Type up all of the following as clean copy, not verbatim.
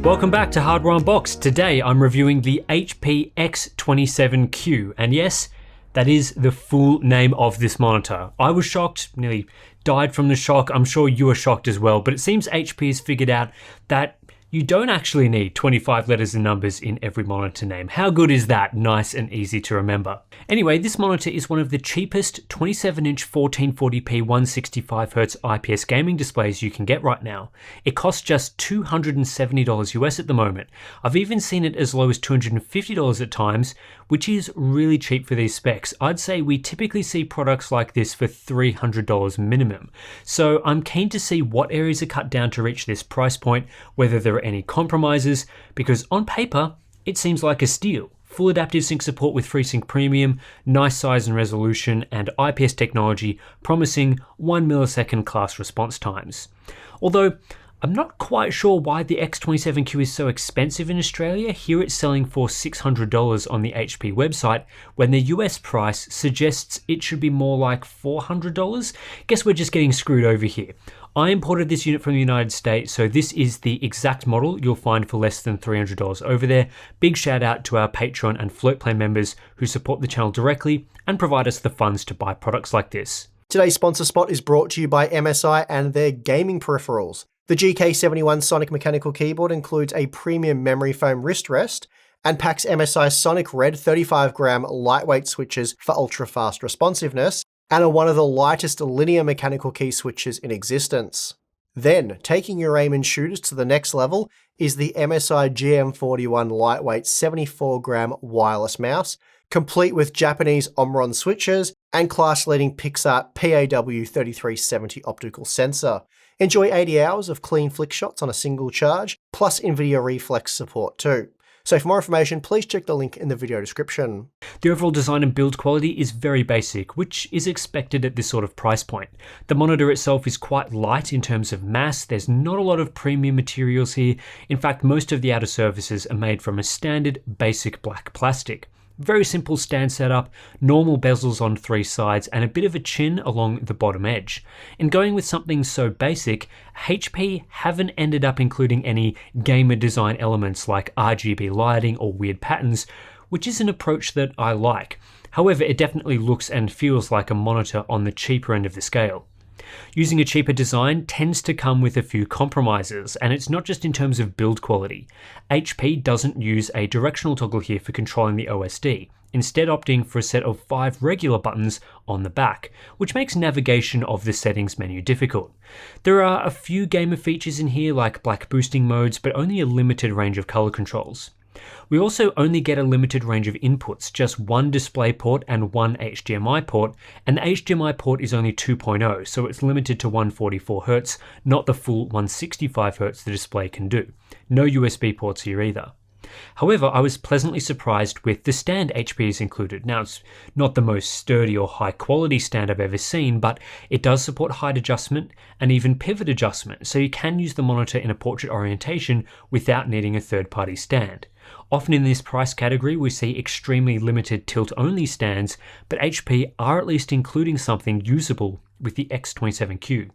Welcome back to Hardware Unboxed. Today I'm reviewing the HP X27q, and yes, that is the full name of this monitor. I was shocked, nearly died from the shock. I'm sure you were shocked as well, but it seems HP has figured out that you don't actually need 25 letters and numbers in every monitor name. How good is that? Nice and easy to remember. Anyway, this monitor is one of the cheapest 27-inch 1440p 165Hz IPS gaming displays you can get right now. It costs just $270 US at the moment. I've even seen it as low as $250 at times, which is really cheap for these specs. I'd say we typically see products like this for $300 minimum. So I'm keen to see what areas are cut down to reach this price point, whether there are any compromises, because on paper, it seems like a steal. Full adaptive sync support with FreeSync Premium, nice size and resolution, and IPS technology promising 1 millisecond class response times. Although, I'm not quite sure why the X27q is so expensive in Australia. Here it's selling for $600 on the HP website, when the US price suggests it should be more like $400. Guess we're just getting screwed over here. I imported this unit from the United States, so this is the exact model you'll find for less than $300 over there. Big shout out to our Patreon and Float Plan members who support the channel directly and provide us the funds to buy products like this. Today's sponsor spot is brought to you by MSI and their gaming peripherals. The GK71 Sonic mechanical keyboard includes a premium memory foam wrist rest and packs MSI Sonic Red 35-gram lightweight switches for ultra-fast responsiveness, and are one of the lightest linear mechanical key switches in existence. Then, taking your aim and shooters to the next level is the MSI GM41 lightweight 74-gram wireless mouse, complete with Japanese Omron switches and class-leading Pixar PAW3370 optical sensor. Enjoy 80 hours of clean flick shots on a single charge, plus NVIDIA Reflex support too. So for more information, please check the link in the video description. The overall design and build quality is very basic, which is expected at this sort of price point. The monitor itself is quite light in terms of mass. There's not a lot of premium materials here. In fact, most of the outer surfaces are made from a standard basic black plastic. Very simple stand setup, normal bezels on three sides, and a bit of a chin along the bottom edge. In going with something so basic, HP haven't ended up including any gamer design elements like RGB lighting or weird patterns, which is an approach that I like. However, it definitely looks and feels like a monitor on the cheaper end of the scale. Using a cheaper design tends to come with a few compromises, and it's not just in terms of build quality. HP doesn't use a directional toggle here for controlling the OSD, instead opting for a set of 5 regular buttons on the back, which makes navigation of the settings menu difficult. There are a few gamer features in here like black boosting modes, but only a limited range of color controls. We also only get a limited range of inputs, just one display port and one HDMI port, and the HDMI port is only 2.0, so it's limited to 144Hz, not the full 165Hz the display can do. No USB ports here either. However, I was pleasantly surprised with the stand HP has included. Now, it's not the most sturdy or high quality stand I've ever seen, but it does support height adjustment and even pivot adjustment, so you can use the monitor in a portrait orientation without needing a third-party stand. Often in this price category, we see extremely limited tilt-only stands, but HP are at least including something usable with the X27q.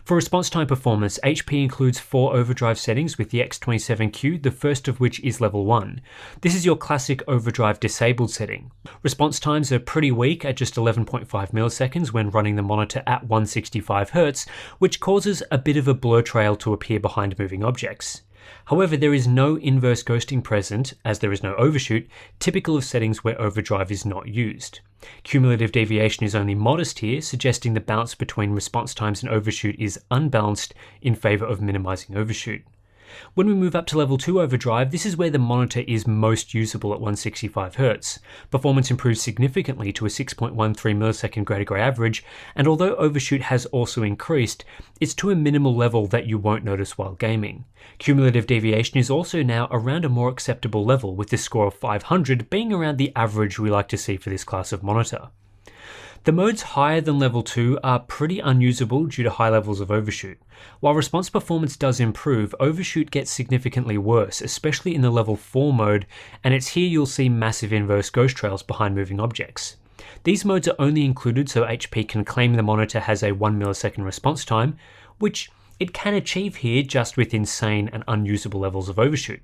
For response time performance, HP includes 4 overdrive settings with the X27q, the first of which is level 1. This is your classic overdrive disabled setting. Response times are pretty weak at just 11.5 milliseconds when running the monitor at 165Hz, which causes a bit of a blur trail to appear behind moving objects. However, there is no inverse ghosting present, as there is no overshoot, typical of settings where overdrive is not used. Cumulative deviation is only modest here, suggesting the balance between response times and overshoot is unbalanced in favor of minimizing overshoot. When we move up to level 2 overdrive, this is where the monitor is most usable at 165Hz. Performance improves significantly to a 6.13 millisecond grade to gray average, and although overshoot has also increased, it's to a minimal level that you won't notice while gaming. Cumulative deviation is also now around a more acceptable level, with the score of 500 being around the average we like to see for this class of monitor. The modes higher than level 2 are pretty unusable due to high levels of overshoot. While response performance does improve, overshoot gets significantly worse, especially in the level 4 mode, and it's here you'll see massive inverse ghost trails behind moving objects. These modes are only included so HP can claim the monitor has a 1 millisecond response time, which it can achieve here just with insane and unusable levels of overshoot.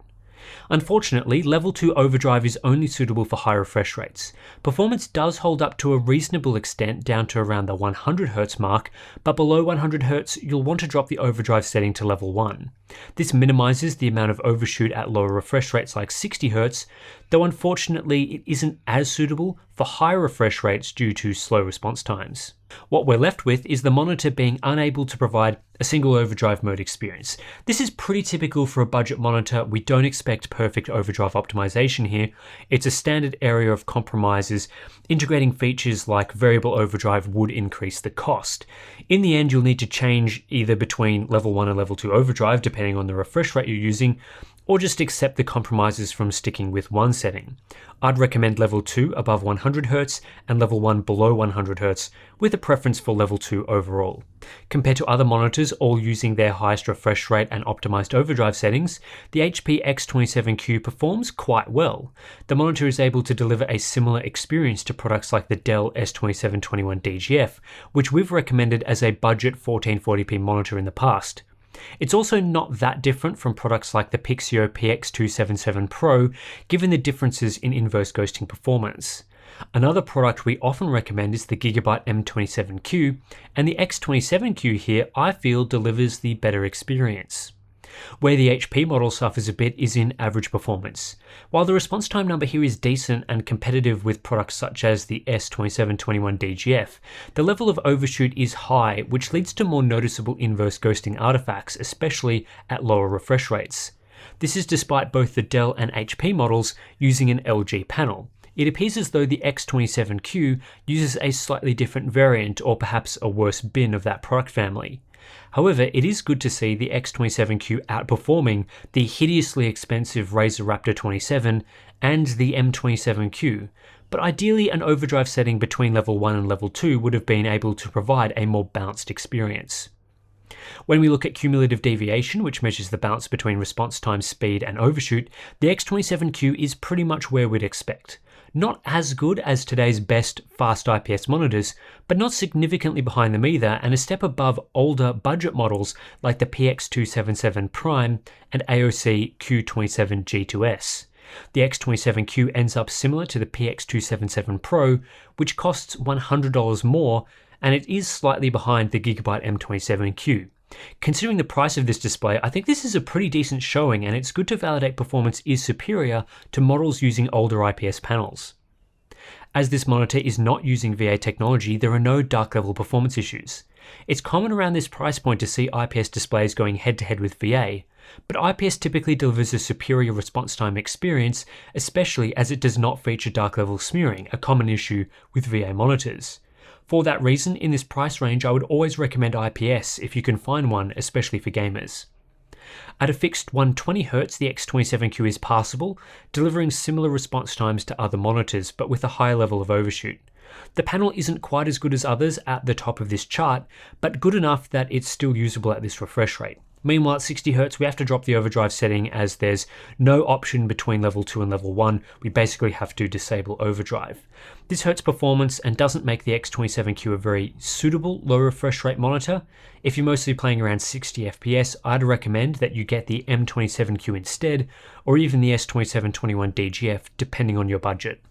Unfortunately, level 2 overdrive is only suitable for high refresh rates. Performance does hold up to a reasonable extent down to around the 100Hz mark, but below 100Hz you'll want to drop the overdrive setting to level 1. This minimizes the amount of overshoot at lower refresh rates like 60Hz, though unfortunately it isn't as suitable for higher refresh rates due to slow response times. What we're left with is the monitor being unable to provide a single overdrive mode experience. This is pretty typical for a budget monitor. We don't expect perfect overdrive optimization here. It's a standard area of compromises. Integrating features like variable overdrive would increase the cost. In the end, you'll need to change either between level 1 and level 2 overdrive depending on the refresh rate you're using, or just accept the compromises from sticking with one setting. I'd recommend level 2 above 100Hz and level 1 below 100Hz, with a preference for level 2 overall. Compared to other monitors all using their highest refresh rate and optimized overdrive settings, the HP X27q performs quite well. The monitor is able to deliver a similar experience to products like the Dell S2721DGF, which we've recommended as a budget 1440p monitor in the past. It's also not that different from products like the Pixio PX277 Pro, given the differences in inverse ghosting performance. Another product we often recommend is the Gigabyte M27Q, and the X27Q here I feel delivers the better experience. Where the HP model suffers a bit is in average performance. While the response time number here is decent and competitive with products such as the S2721DGF, the level of overshoot is high, which leads to more noticeable inverse ghosting artifacts, especially at lower refresh rates. This is despite both the Dell and HP models using an LG panel. It appears as though the X27Q uses a slightly different variant or perhaps a worse bin of that product family. However, it is good to see the X27Q outperforming the hideously expensive Razer Raptor 27 and the M27Q, but ideally an overdrive setting between level 1 and level 2 would have been able to provide a more balanced experience. When we look at cumulative deviation, which measures the balance between response time, speed, and overshoot, the X27Q is pretty much where we'd expect. Not as good as today's best fast IPS monitors, but not significantly behind them either, and a step above older budget models like the PX277 Prime and AOC Q27G2S. The X27Q ends up similar to the PX277 Pro, which costs $100 more, and it is slightly behind the Gigabyte M27Q. Considering the price of this display, I think this is a pretty decent showing, and it's good to validate performance is superior to models using older IPS panels. As this monitor is not using VA technology, there are no dark level performance issues. It's common around this price point to see IPS displays going head to head with VA, but IPS typically delivers a superior response time experience, especially as it does not feature dark level smearing, a common issue with VA monitors. For that reason, in this price range, I would always recommend IPS if you can find one, especially for gamers. At a fixed 120Hz, the X27Q is passable, delivering similar response times to other monitors, but with a higher level of overshoot. The panel isn't quite as good as others at the top of this chart, but good enough that it's still usable at this refresh rate. Meanwhile, at 60Hz, we have to drop the overdrive setting as there's no option between level 2 and level 1. We basically have to disable overdrive. This hurts performance and doesn't make the X27Q a very suitable low refresh rate monitor. If you're mostly playing around 60 FPS, I'd recommend that you get the M27Q instead, or even the S2721DGF, depending on your budget.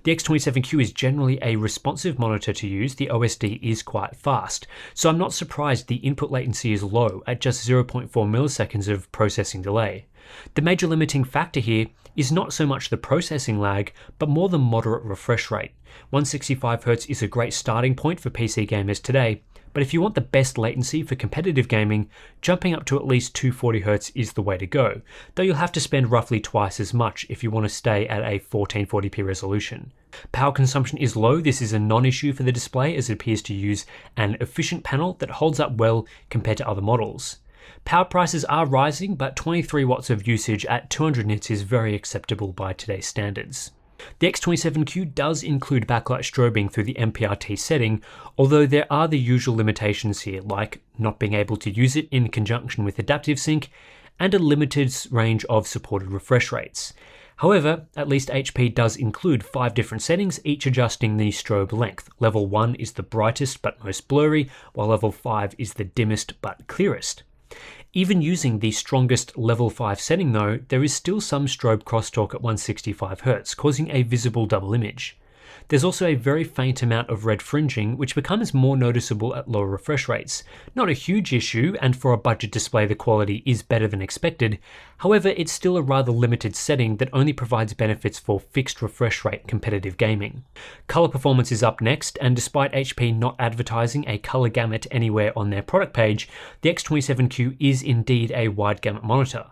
The X27Q is generally a responsive monitor to use. The OSD is quite fast, so I'm not surprised the input latency is low at just 0.4 milliseconds of processing delay. The major limiting factor here is not so much the processing lag, but more the moderate refresh rate. 165Hz is a great starting point for PC gamers today, but if you want the best latency for competitive gaming, jumping up to at least 240Hz is the way to go, though you'll have to spend roughly twice as much if you want to stay at a 1440p resolution. Power consumption is low. This is a non-issue for the display as it appears to use an efficient panel that holds up well compared to other models. Power prices are rising, but 23 watts of usage at 200 nits is very acceptable by today's standards. The X27Q does include backlight strobing through the MPRT setting, although there are the usual limitations here, like not being able to use it in conjunction with adaptive sync and a limited range of supported refresh rates. However, at least HP does include 5 different settings, each adjusting the strobe length. Level 1 is the brightest but most blurry, while level 5 is the dimmest but clearest. Even using the strongest level 5 setting though, there is still some strobe crosstalk at 165Hz, causing a visible double image. There's also a very faint amount of red fringing, which becomes more noticeable at lower refresh rates. Not a huge issue, and for a budget display the quality is better than expected. However, it's still a rather limited setting that only provides benefits for fixed refresh rate competitive gaming. Color performance is up next, and despite HP not advertising a color gamut anywhere on their product page, the X27q is indeed a wide gamut monitor.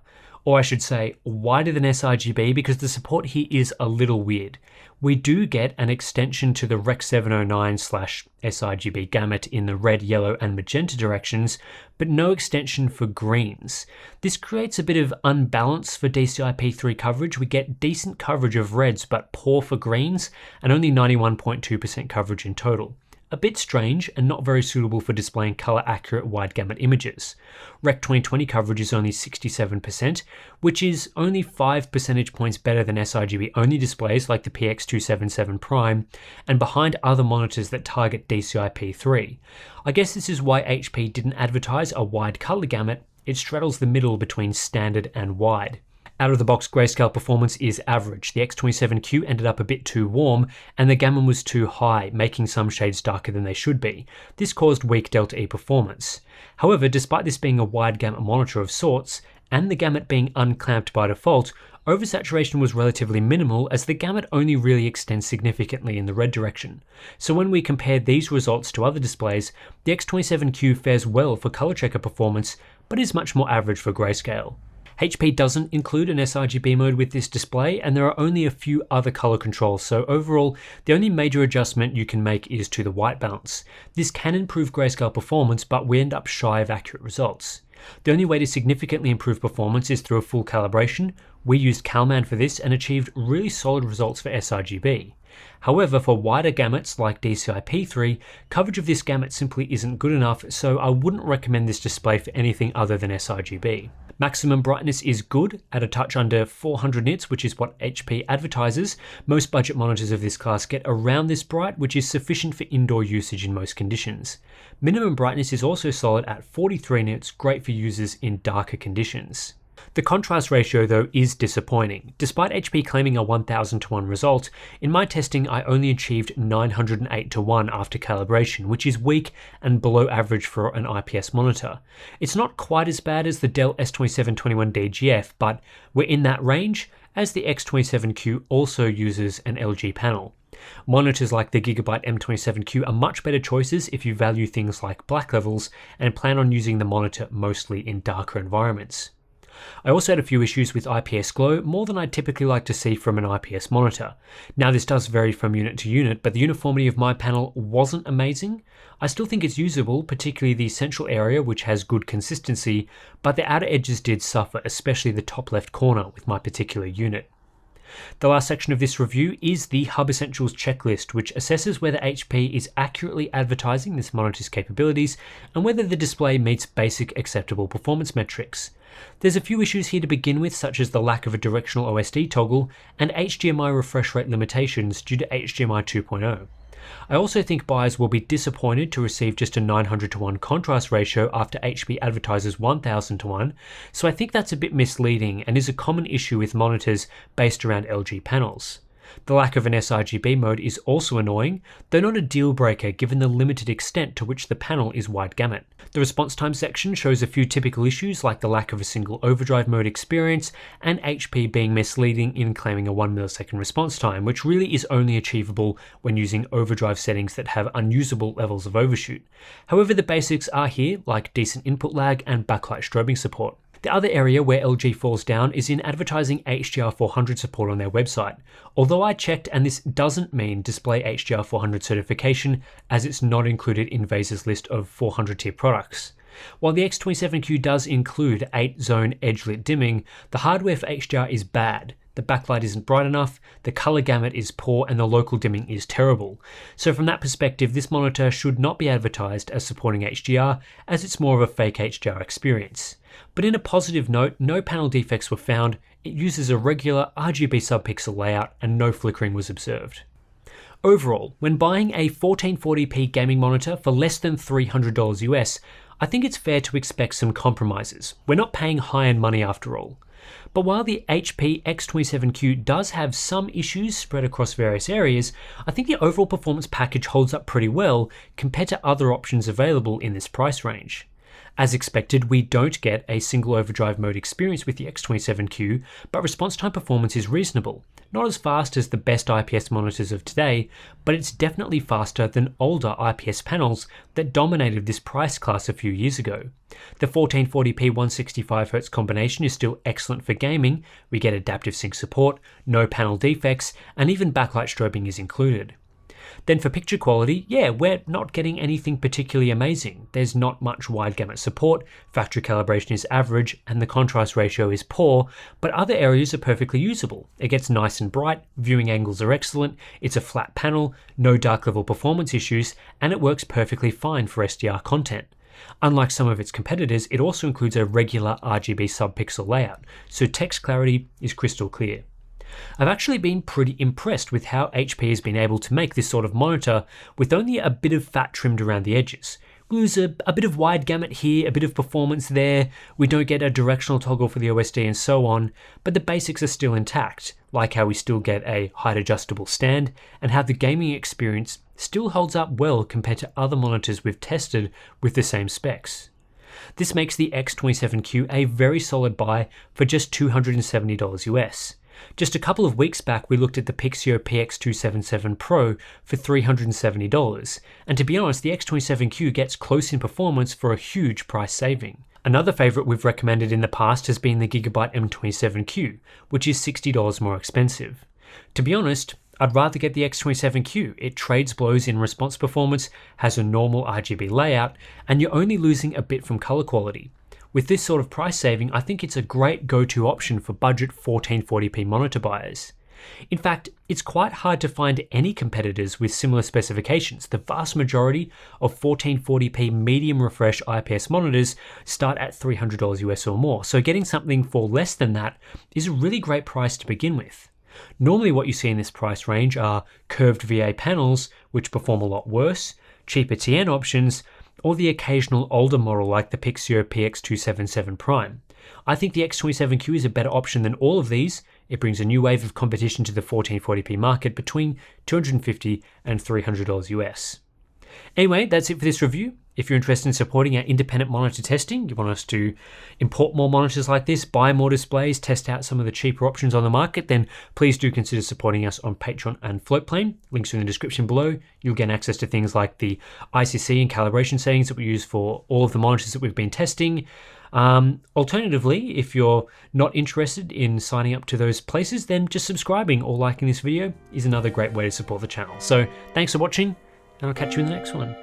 Or I should say, wider than sRGB, because the support here is a little weird. We do get an extension to the Rec. 709/sRGB gamut in the red, yellow and magenta directions, but no extension for greens. This creates a bit of unbalance for DCI-P3 coverage. We get decent coverage of reds but poor for greens, and only 91.2% coverage in total. A bit strange and not very suitable for displaying color accurate wide gamut images. Rec. 2020 coverage is only 67%, which is only 5 percentage points better than sRGB only displays like the X27 Prime, and behind other monitors that target DCI-P3. I guess this is why HP didn't advertise a wide color gamut. It straddles the middle between standard and wide. Out of the box grayscale performance is average. The X27q ended up a bit too warm and the gamma was too high, making some shades darker than they should be. This caused weak delta E performance. However, despite this being a wide gamut monitor of sorts, and the gamut being unclamped by default, oversaturation was relatively minimal as the gamut only really extends significantly in the red direction. So when we compare these results to other displays, the X27q fares well for color checker performance, but is much more average for grayscale. HP doesn't include an sRGB mode with this display, and there are only a few other color controls, so overall, the only major adjustment you can make is to the white balance. This can improve grayscale performance, but we end up shy of accurate results. The only way to significantly improve performance is through a full calibration. We used CalMan for this and achieved really solid results for sRGB. However, for wider gamuts like DCI-P3, coverage of this gamut simply isn't good enough, so I wouldn't recommend this display for anything other than sRGB. Maximum brightness is good, at a touch under 400 nits, which is what HP advertises. Most budget monitors of this class get around this bright, which is sufficient for indoor usage in most conditions. Minimum brightness is also solid at 43 nits, great for users in darker conditions. The contrast ratio though is disappointing. Despite HP claiming a 1000:1 result, in my testing I only achieved 908:1 after calibration, which is weak and below average for an IPS monitor. It's not quite as bad as the Dell S2721 DGF, but we're in that range, as the X27q also uses an LG panel. Monitors like the Gigabyte M27q are much better choices if you value things like black levels and plan on using the monitor mostly in darker environments. I also had a few issues with IPS glow, more than I'd typically like to see from an IPS monitor. Now this does vary from unit to unit, but the uniformity of my panel wasn't amazing. I still think it's usable, particularly the central area which has good consistency, but the outer edges did suffer, especially the top left corner with my particular unit. The last section of this review is the Hub Essentials checklist, which assesses whether HP is accurately advertising this monitor's capabilities and whether the display meets basic acceptable performance metrics. There's a few issues here to begin with, such as the lack of a directional OSD toggle and HDMI refresh rate limitations due to HDMI 2.0. I also think buyers will be disappointed to receive just a 900:1 contrast ratio after HP advertises 1000:1, so I think that's a bit misleading and is a common issue with monitors based around LG panels. The lack of an sRGB mode is also annoying, though not a deal breaker given the limited extent to which the panel is wide gamut. The response time section shows a few typical issues like the lack of a single overdrive mode experience and HP being misleading in claiming a 1 millisecond response time, which really is only achievable when using overdrive settings that have unusable levels of overshoot. However, the basics are here, like decent input lag and backlight strobing support. The other area where LG falls down is in advertising HDR400 support on their website. Although I checked, and this doesn't mean display HDR400 certification, as it's not included in Vase's list of 400 tier products. While the X27q does include 8-zone edge-lit dimming, the hardware for HDR is bad. The backlight isn't bright enough, the color gamut is poor, and the local dimming is terrible. So from that perspective, this monitor should not be advertised as supporting HDR, as it's more of a fake HDR experience. But in a positive note, no panel defects were found, It uses a regular RGB subpixel layout and no flickering was observed. Overall, when buying a 1440p gaming monitor for less than $300 US, I think it's fair to expect some compromises. We're not paying high-end money after all. But while the HP X27q does have some issues spread across various areas, I think the overall performance package holds up pretty well compared to other options available in this price range. As expected, we don't get a single overdrive mode experience with the X27q, but response time performance is reasonable. Not as fast as the best IPS monitors of today, but it's definitely faster than older IPS panels that dominated this price class a few years ago. The 1440p 165Hz combination is still excellent for gaming. We get adaptive sync support, no panel defects, and even backlight strobing is included. Then for picture quality, yeah, we're not getting anything particularly amazing. There's not much wide gamut support, factory calibration is average, and the contrast ratio is poor, but other areas are perfectly usable. It gets nice and bright, viewing angles are excellent, it's a flat panel, no dark level performance issues, and it works perfectly fine for SDR content. Unlike some of its competitors, it also includes a regular RGB subpixel layout, so text clarity is crystal clear. I've actually been pretty impressed with how HP has been able to make this sort of monitor with only a bit of fat trimmed around the edges. We lose a bit of wide gamut here, a bit of performance there, we don't get a directional toggle for the OSD and so on, but the basics are still intact, like how we still get a height adjustable stand and how the gaming experience still holds up well compared to other monitors we've tested with the same specs. This makes the X27q a very solid buy for just $270 US. Just a couple of weeks back, we looked at the Pixio PX277 Pro for $370, and to be honest, the X27q gets close in performance for a huge price saving. Another favourite we've recommended in the past has been the Gigabyte M27Q, which is $60 more expensive. To be honest, I'd rather get the X27q. It trades blows in response performance, has a normal RGB layout, and you're only losing a bit from colour quality. With this sort of price saving, I think it's a great go-to option for budget 1440p monitor buyers. In fact, it's quite hard to find any competitors with similar specifications. The vast majority of 1440p medium refresh IPS monitors start at $300 US or more, so getting something for less than that is a really great price to begin with. Normally what you see in this price range are curved VA panels, which perform a lot worse, cheaper TN options, or the occasional older model like the Pixio PX277 Prime. I think the X27q is a better option than all of these. It brings a new wave of competition to the 1440p market between $250 and $300 US. Anyway, that's it for this review. If you're interested in supporting our independent monitor testing, you want us to import more monitors like this, buy more displays, test out some of the cheaper options on the market, then please do consider supporting us on Patreon and Floatplane. Links are in the description below. You'll get access to things like the ICC and calibration settings that we use for all of the monitors that we've been testing. Alternatively, if you're not interested in signing up to those places, then just subscribing or liking this video is another great way to support the channel. So thanks for watching, and I'll catch you in the next one.